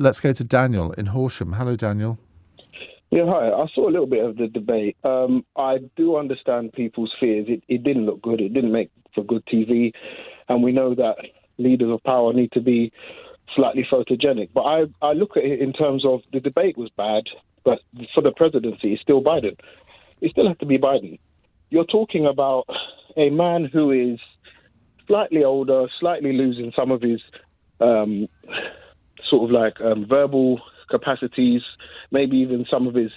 let's go to Daniel in Horsham. Hello, Daniel. Yeah, hi. I saw a little bit of the debate. I do understand people's fears. It didn't look good. It didn't make for good TV. And we know that leaders of power need to be slightly photogenic. But I look at it in terms of the debate was bad, but for the presidency, it's still Biden. It still has to be Biden. You're talking about a man who is slightly older, slightly losing some of his verbal capacities, maybe even some of his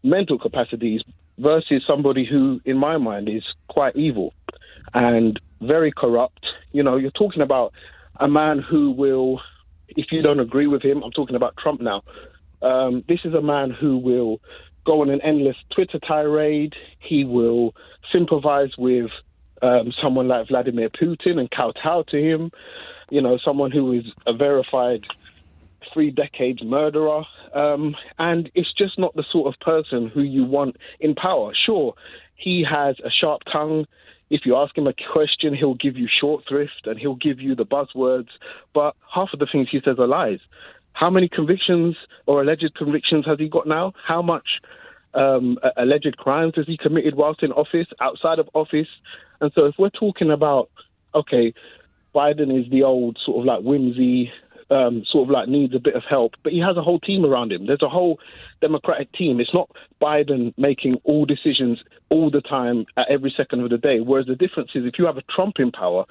mental capacities, versus somebody who, in my mind, is quite evil and very corrupt. You know, you're talking about a man who will, if you don't agree with him, I'm talking about Trump now, this is a man who will go on an endless Twitter tirade. He will sympathize with someone like Vladimir Putin and kowtow to him. You know, someone who is a verified 3 decades murderer. And it's just not the sort of person who you want in power. Sure, he has a sharp tongue. If you ask him a question, he'll give you short thrift and he'll give you the buzzwords. But half of the things he says are lies. How many convictions or alleged convictions has he got now? How much alleged crimes has he committed whilst in office, outside of office? And so if we're talking about, okay, Biden is the old sort of like whimsy, needs a bit of help, but he has a whole team around him. There's a whole Democratic team. It's not Biden making all decisions all the time at every second of the day. Whereas the difference is if you have a Trump in power,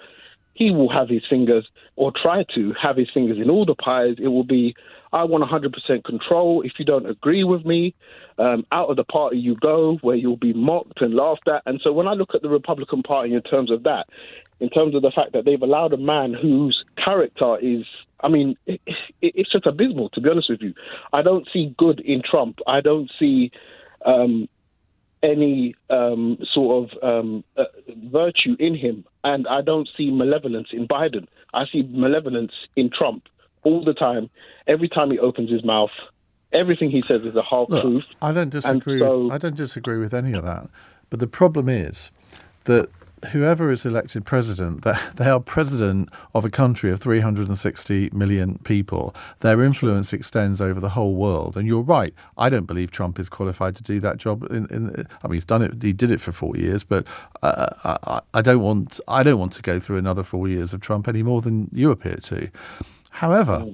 he will have his fingers, or try to have his fingers in all the pies. It will be, I want 100% control. If you don't agree with me, out of the party you go, where you'll be mocked and laughed at. And so when I look at the Republican Party in terms of that, in terms of the fact that they've allowed a man whose character is, it's just abysmal, to be honest with you. I don't see good in Trump. I don't see any virtue in him. And I don't see malevolence in Biden. I see malevolence in Trump all the time. Every time he opens his mouth, everything he says is a half truth. I don't disagree with any of that. But the problem is that whoever is elected president, they are president of a country of 360 million people. Their influence extends over the whole world. And you're right. I don't believe Trump is qualified to do that job. He's done it. He did it for 4 years. But I don't want to go through another 4 years of Trump any more than you appear to. However,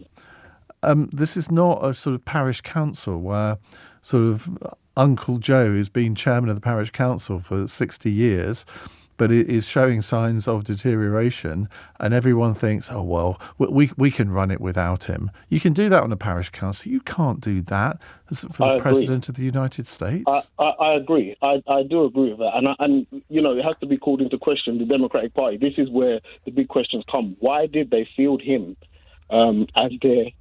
this is not a sort of parish council where sort of Uncle Joe has been chairman of the parish council for 60 years. But it is showing signs of deterioration, and everyone thinks, oh, well, we can run it without him. You can do that on a parish council. You can't do that for the President of the United States. I agree. I do agree with that. And it has to be called into question, the Democratic Party. This is where the big questions come. Why did they field him as their,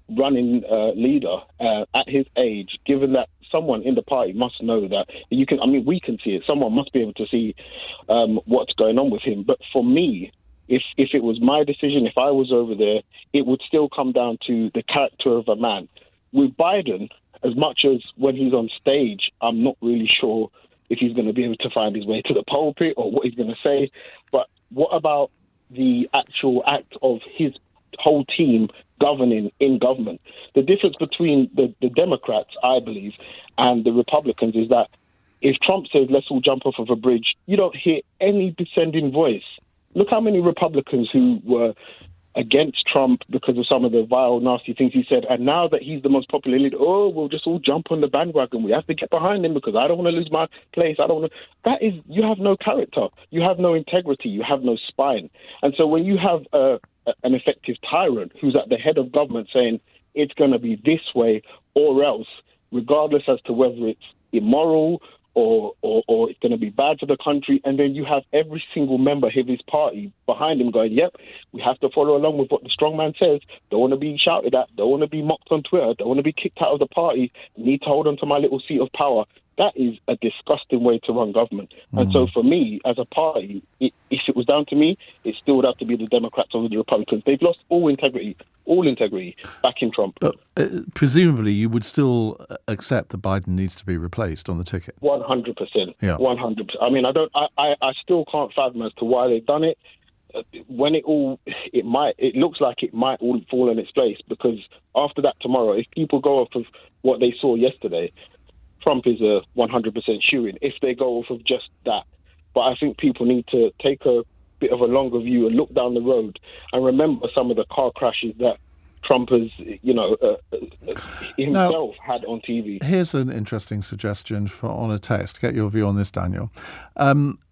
running leader at his age, given that someone in the party must know that we can see it. Someone must be able to see what's going on with him. But for me, if it was my decision, if I was over there, it would still come down to the character of a man. With Biden, as much as when he's on stage, I'm not really sure if he's going to be able to find his way to the pulpit or what he's going to say. But what about the actual act of his whole team governing in government? The difference between the Democrats, I believe, and the Republicans is that if Trump says, let's all jump off of a bridge, you don't hear any dissenting voice. Look how many Republicans who were against Trump because of some of the vile, nasty things he said, and now that he's the most popular leader, we'll just all jump on the bandwagon. We have to get behind him because I don't want to lose my place. That is, you have no character. You have no integrity. You have no spine. And so when you have an effective tyrant who's at the head of government saying it's going to be this way or else, regardless as to whether it's immoral or it's going to be bad for the country, and then you have every single member of his party behind him going, yep, we have to follow along with what the strongman says, don't want to be shouted at, don't want to be mocked on Twitter, don't want to be kicked out of the party, need to hold on to my little seat of power. That is a disgusting way to run government. And so for me, as a party, if it was down to me, it still would have to be the Democrats or the Republicans. They've lost all integrity back in Trump. But presumably you would still accept that Biden needs to be replaced on the ticket? 100%. Yeah. 100%. I still can't fathom as to why they've done it. when it looks like it might all fall in its place, because after that tomorrow, if people go off of what they saw yesterday, Trump is a 100% shoo-in if they go off of just that. But I think people need to take a bit of a longer view and look down the road and remember some of the car crashes that Trump has, himself had on TV. Here's an interesting suggestion on a text. Get your view on this, Daniel.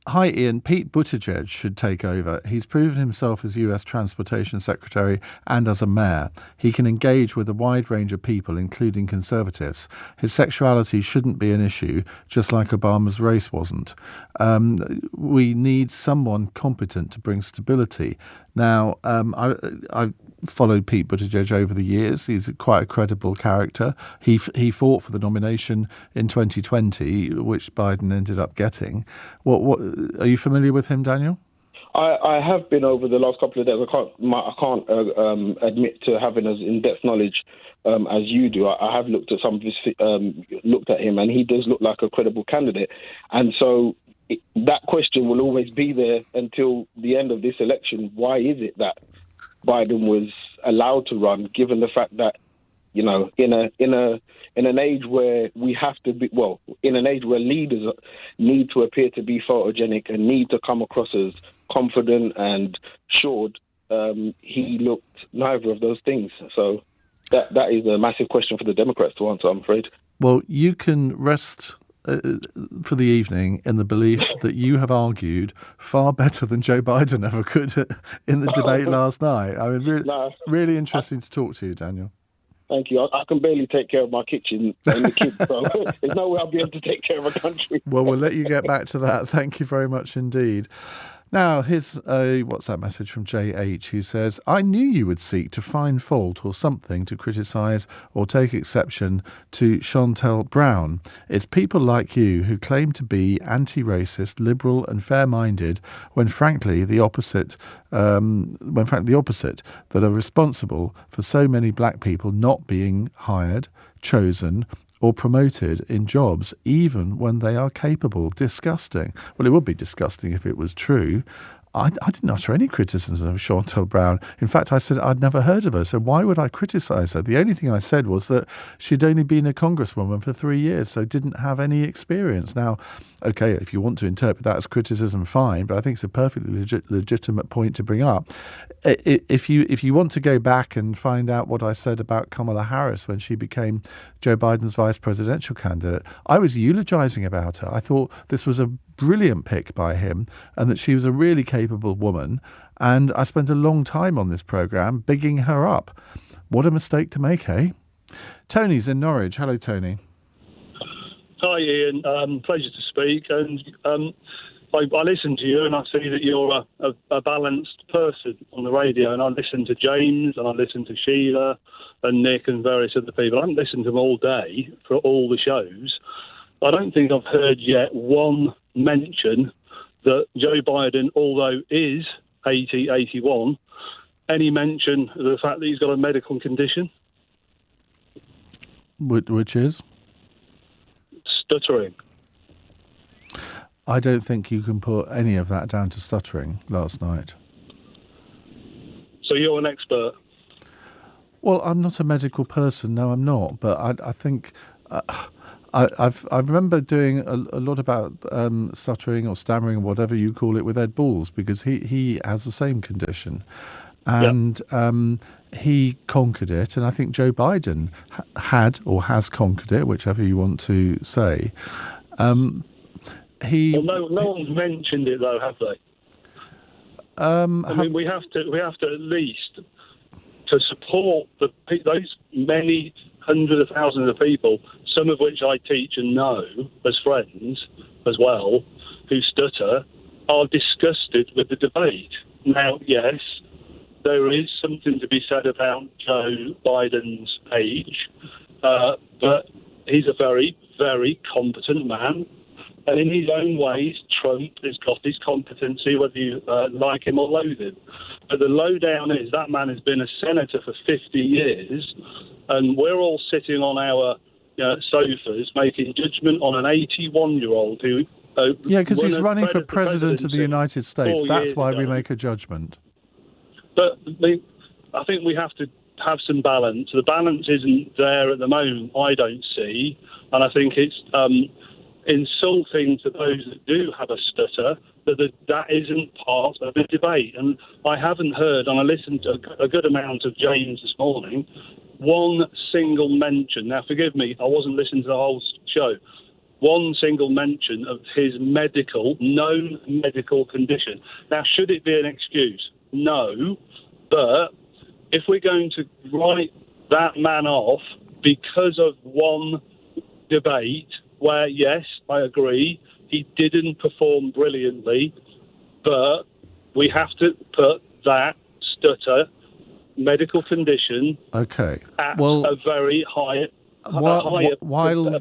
Hi, Ian. Pete Buttigieg should take over. He's proven himself as US Transportation Secretary and as a mayor. He can engage with a wide range of people, including conservatives. His sexuality shouldn't be an issue, just like Obama's race wasn't. We need someone competent to bring stability. Now, I followed Pete Buttigieg over the years. He's quite a credible character. He fought for the nomination in 2020, which Biden ended up getting. What are you familiar with him, Daniel? I have been over the last couple of days. I can't admit to having as in-depth knowledge as you do. I have looked at some of his, looked at him, and he does look like a credible candidate. And so that question will always be there until the end of this election. Why is it that Biden was allowed to run, given the fact that, in an age where we have to be, in an age where leaders need to appear to be photogenic and need to come across as confident and assured, he looked neither of those things. So that is a massive question for the Democrats to answer, I'm afraid. Well, you can rest for the evening in the belief that you have argued far better than Joe Biden ever could in the debate last night. I mean, really interesting to talk to you, Daniel. Thank you. I can barely take care of my kitchen and the kids, so there's no way I'll be able to take care of a country. Well, we'll let you get back to that. Thank you very much indeed. Now, here's a WhatsApp message from JH who says, I knew you would seek to find fault or something to criticise or take exception to Chantel Brown. It's people like you who claim to be anti-racist, liberal and fair-minded when frankly the opposite that are responsible for so many black people not being hired, chosen or promoted in jobs, even when they are capable. Disgusting. Well, it would be disgusting if it was true. I didn't utter any criticism of Chantel Brown. In fact, I said I'd never heard of her, so why would I criticise her? The only thing I said was that she'd only been a congresswoman for 3 years, so didn't have any experience. Now, okay, if you want to interpret that as criticism, fine, but I think it's a perfectly legitimate point to bring up. If you want to go back and find out what I said about Kamala Harris when she became Joe Biden's vice presidential candidate, I was eulogising about her. I thought this was a brilliant pick by him and that she was a really capable woman, and I spent a long time on this programme bigging her up. What a mistake to make, eh? Tony's in Norwich. Hello, Tony. Hi, Ian. Pleasure to speak. And I listen to you and I see that you're a balanced person on the radio, and I listen to James and I listen to Sheila and Nick and various other people. I haven't listened to them all day for all the shows. I don't think I've heard yet one mention that Joe Biden, although is 80, 81, any mention of the fact that he's got a medical condition? Which is? Stuttering. I don't think you can put any of that down to stuttering last night. So you're an expert? Well, I'm not a medical person. No, I'm not. But I think... I remember doing a lot about stuttering or stammering, whatever you call it, with Ed Balls, because he has the same condition. And he conquered it. And I think Joe Biden had or has conquered it, whichever you want to say. No one's mentioned it, though, have they? I mean, we have to at least, to support those many hundreds of thousands of people, some of which I teach and know as friends as well, who stutter, are disgusted with the debate. Now, yes, there is something to be said about Joe Biden's age, but he's a very, very competent man. And in his own ways, Trump has got his competency, whether you like him or loathe him. But the lowdown is that man has been a senator for 50 years, and we're all sitting on our sofas making judgment on an 81-year-old who Yeah, because he's running for president of the United States. That's why we make a judgment. But I think we have to have some balance. The balance isn't there at the moment, I don't see. And I think it's insulting to those that do have a stutter that isn't part of the debate. And I haven't heard, and I listened to a good amount of James this morning, one single mention. Now, forgive me, I wasn't listening to the whole show. One single mention of his known medical condition. Now, should it be an excuse? No. But if we're going to write that man off because of one debate where, yes, I agree, he didn't perform brilliantly, but we have to put that stutter medical condition at a very high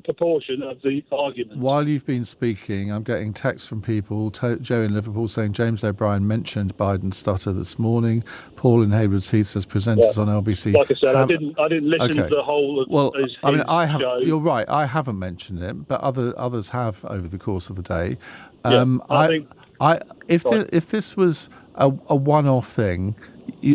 proportion of the argument. While you've been speaking, I'm getting texts from people. Joe in Liverpool saying James O'Brien mentioned Biden's stutter this morning. Paul in Hayward Heath says presenters on LBC. Like I said, I didn't listen to the whole of his show. You're right. I haven't mentioned it, but others have over the course of the day. If this was a one-off thing,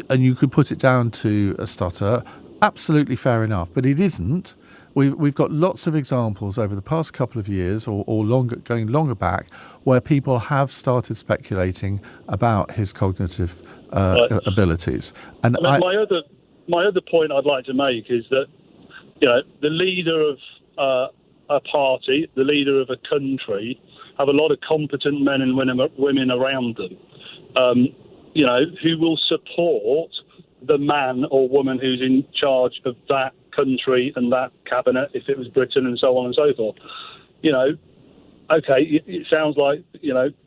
and you could put it down to a stutter, absolutely fair enough. But it isn't. We've got lots of examples over the past couple of years or going longer back where people have started speculating about his cognitive abilities. And my other point I'd like to make is that the leader of a party, the leader of a country, have a lot of competent men and women around them, who will support the man or woman who's in charge of that country and that cabinet, if it was Britain, and so on and so forth. It sounds like,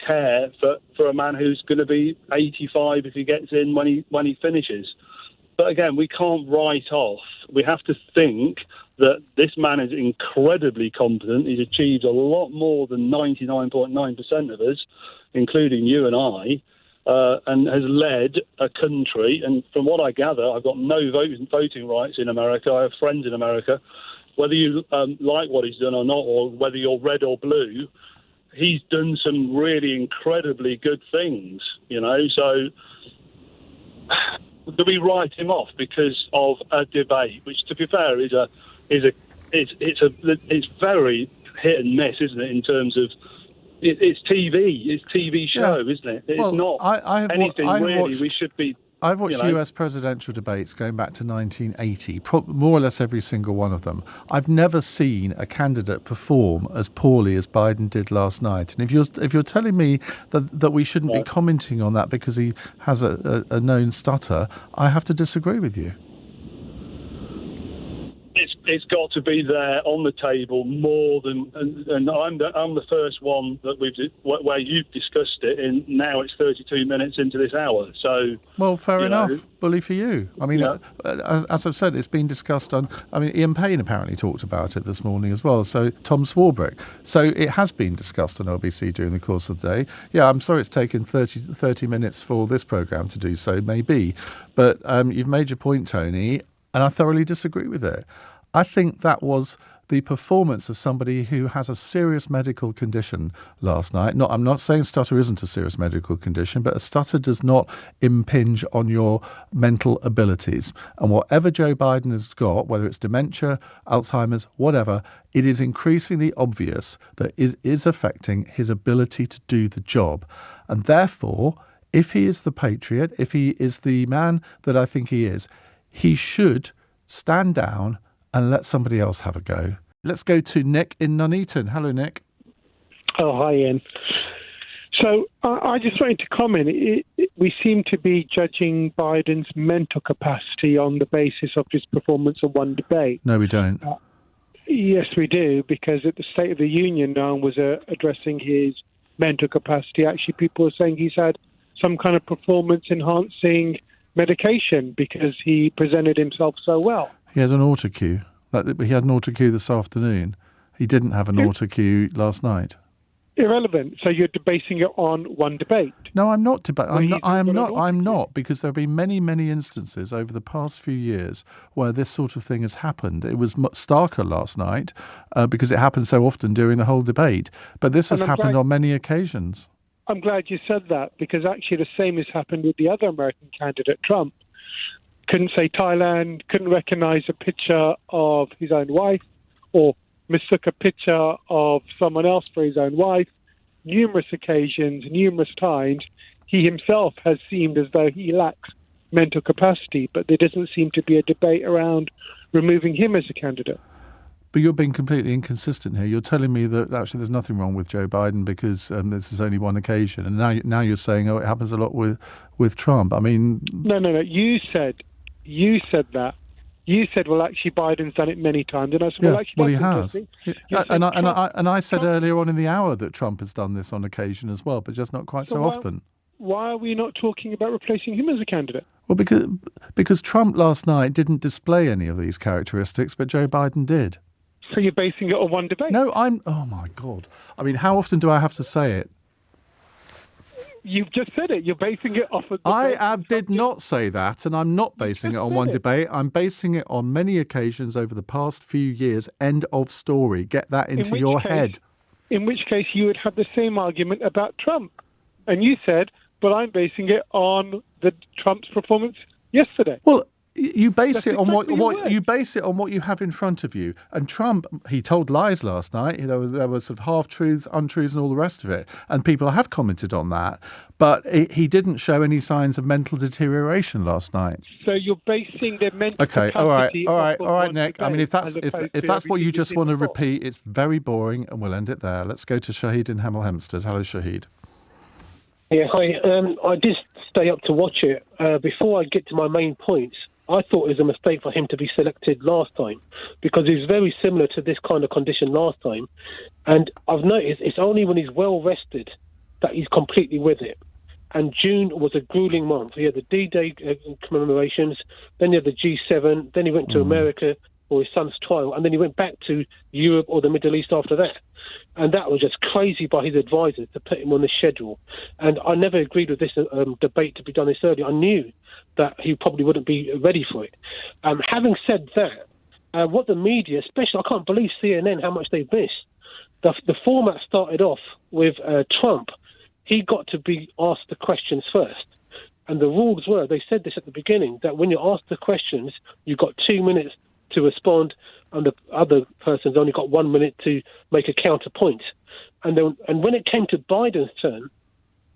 care for a man who's going to be 85 if he gets in when he finishes. But again, we can't write off. We have to think that this man is incredibly competent. He's achieved a lot more than 99.9% of us, including you and I, and has led a country. And from what I gather, I've got no voting rights in America. I have friends in America. Whether you like what he's done or not, or whether you're red or blue, he's done some really incredibly good things, So do we write him off because of a debate, which, to be fair, it's very hit and miss, isn't it, in terms of it's TV show, isn't it? It's not anything really. We should be. I've watched US presidential debates going back to 1980, more or less every single one of them. I've never seen a candidate perform as poorly as Biden did last night. And if you're telling me that we shouldn't be commenting on that because he has a known stutter, I have to disagree with you. It's got to be there on the table more than, and I'm the first one that where you've discussed it. And now it's 32 minutes into this hour. So fair enough. Bully for you. I mean, as I've said, it's been discussed on. I mean, Ian Payne apparently talked about it this morning as well. So Tom Swarbrick. So it has been discussed on LBC during the course of the day. Yeah, I'm sorry it's taken 30 minutes for this programme to do so, maybe, but you've made your point, Tony, and I thoroughly disagree with it. I think that was the performance of somebody who has a serious medical condition last night. I'm not saying stutter isn't a serious medical condition, but a stutter does not impinge on your mental abilities. And whatever Joe Biden has got, whether it's dementia, Alzheimer's, whatever, it is increasingly obvious that it is affecting his ability to do the job. And therefore, if he is the patriot, if he is the man that I think he is, he should stand down and let somebody else have a go. Let's go to Nick in Nuneaton. Hello, Nick. Oh, hi, Ian. So I just wanted to comment. We seem to be judging Biden's mental capacity on the basis of his performance in one debate. No, we don't. Yes, we do, because at the State of the Union, no one was addressing his mental capacity. Actually, people were saying he's had some kind of performance-enhancing medication because he presented himself so well. He has an autocue. He had an autocue this afternoon. He didn't have an autocue last night. irrelevant. So you're basing it on one debate. No, I'm not debating. I'm not, because there have been many, many instances over the past few years where this sort of thing has happened. It was starker last night because it happened so often during the whole debate. But this has happened on many occasions. I'm glad you said that, because actually the same has happened with the other American candidate, Trump. Couldn't say Thailand, couldn't recognize a picture of his own wife, or mistook a picture of someone else for his own wife. Numerous occasions, numerous times, he himself has seemed as though he lacks mental capacity, but there doesn't seem to be a debate around removing him as a candidate. But you're being completely inconsistent here. You're telling me that actually there's nothing wrong with Joe Biden because this is only one occasion, and now you're saying, it happens a lot with Trump. I mean, no. You said that. You said, well, actually, Biden's done it many times, and I said, well, actually, he has. And I said Trump, earlier on in the hour that Trump has done this on occasion as well, but just not quite so often. Why are we not talking about replacing him as a candidate? Well, because Trump last night didn't display any of these characteristics, but Joe Biden did. So you're basing it on one debate? No, oh my God. I mean, how often do I have to say it? You've just said it. You're basing it off of... I did not say that, and I'm not basing it on one debate. I'm basing it on many occasions over the past few years. End of story. Get that into your head. In which case, you would have the same argument about Trump. And you said, but I'm basing it on Trump's performance yesterday. Well, you base it on what you base it on what you have in front of you. And Trump, he told lies last night. There were sort of half-truths, untruths, and all the rest of it. And people have commented on that. But he didn't show any signs of mental deterioration last night. So you're basing their mental capacity. Okay, all right, Nick. Debate, I mean, if that's what you just want to repeat, it's very boring, and we'll end it there. Let's go to Shahid in Hemel Hempstead. Hello, Shahid. Yeah, hi. I did stay up to watch it. Before I get to my main points, I thought it was a mistake for him to be selected last time, because he was very similar to this kind of condition last time. And I've noticed it's only when he's well rested that he's completely with it. And June was a grueling month. He had the D-Day commemorations, then he had the G7, then he went to America for his son's trial, and then he went back to Europe or the Middle East after that. And that was just crazy by his advisors to put him on the schedule. And I never agreed with this debate to be done this early. I knew that he probably wouldn't be ready for it. Having said that, what the media, especially, I can't believe CNN, how much they missed. The format started off with Trump. He got to be asked the questions first. And the rules were, they said this at the beginning, that when you're asked the questions, you've got 2 minutes to respond, and the other person's only got 1 minute to make a counterpoint. And when it came to Biden's turn,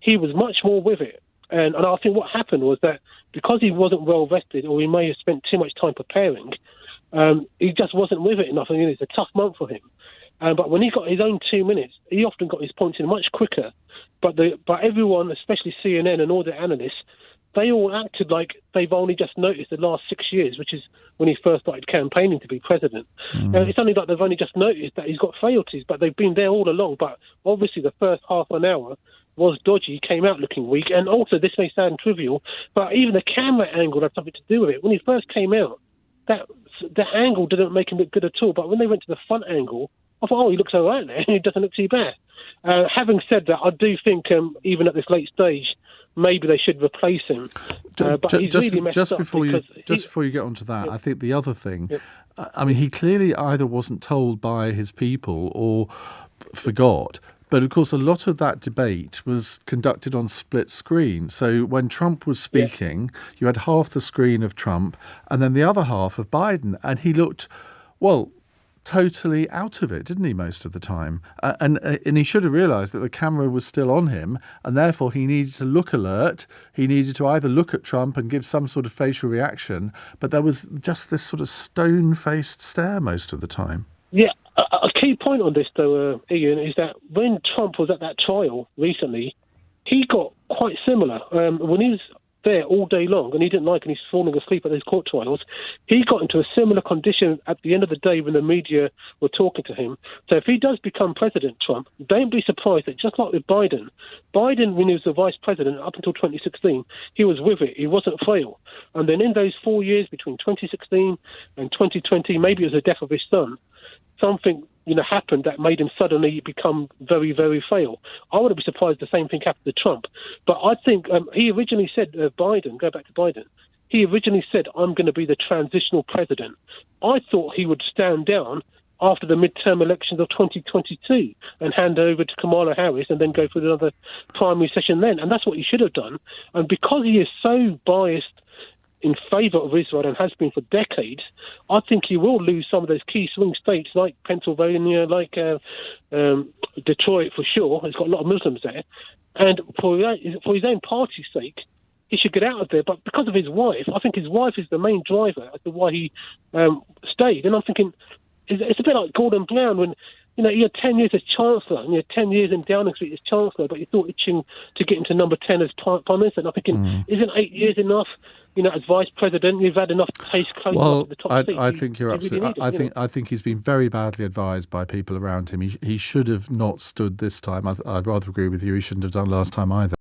he was much more with it. And I think what happened was that because he wasn't well vested, or he may have spent too much time preparing, he just wasn't with it enough. I mean, it's a tough month for him. But when he got his own 2 minutes, he often got his points in much quicker. But everyone, especially CNN and all the analysts, they all acted like they've only just noticed the last 6 years, which is when he first started campaigning to be president. It's only like they've only just noticed that he's got frailties, but they've been there all along. But obviously the first half an hour was dodgy. He came out looking weak. And also, this may sound trivial, but even the camera angle had something to do with it. When he first came out, that angle didn't make him look good at all. But when they went to the front angle, I thought, he looks all right there. He doesn't look too bad. Having said that, I do think even at this late stage, maybe they should replace him. But he's really messed up. Before you get onto that, I think the other thing, I mean, he clearly either wasn't told by his people or forgot. But, of course, a lot of that debate was conducted on split screen. So when Trump was speaking, you had half the screen of Trump and then the other half of Biden. And he looked, totally out of it, didn't he, most of the time? And he should have realised that the camera was still on him, and therefore he needed to look alert. He needed to either look at Trump and give some sort of facial reaction, but there was just this sort of stone-faced stare most of the time. Yeah, a key point on this, though, Ian, is that when Trump was at that trial recently, he got quite similar. When he was there all day long and he didn't like, and he's falling asleep at those court trials, he got into a similar condition at the end of the day when the media were talking to him. So if he does become President Trump, don't be surprised that just like with Biden, when he was the vice president up until 2016, he was with it. He wasn't frail. And then in those 4 years between 2016 and 2020, maybe it was the death of his son, something happened that made him suddenly become very, very frail. I wouldn't be surprised the same thing happened to Trump. But I think he originally said, Biden, go back to Biden, he originally said, I'm going to be the transitional president. I thought he would stand down after the midterm elections of 2022 and hand over to Kamala Harris and then go for another primary session then. And that's what he should have done. And because he is so biased in favour of Israel and has been for decades, I think he will lose some of those key swing states like Pennsylvania, like Detroit for sure. It's got a lot of Muslims there. And for his own party's sake, he should get out of there. But because of his wife, I think his wife is the main driver as to why he stayed. And I'm thinking, it's a bit like Gordon Brown when, he had 10 years as Chancellor, and he had 10 years in Downing Street as Chancellor, but he thought itching to get into number 10 as Prime Minister. And I'm thinking, isn't 8 years enough? As Vice President, you've had enough taste close up to the top seat. I think you're absolutely. I think he's been very badly advised by people around him. He should have not stood this time. I'd rather agree with you. He shouldn't have done last time either.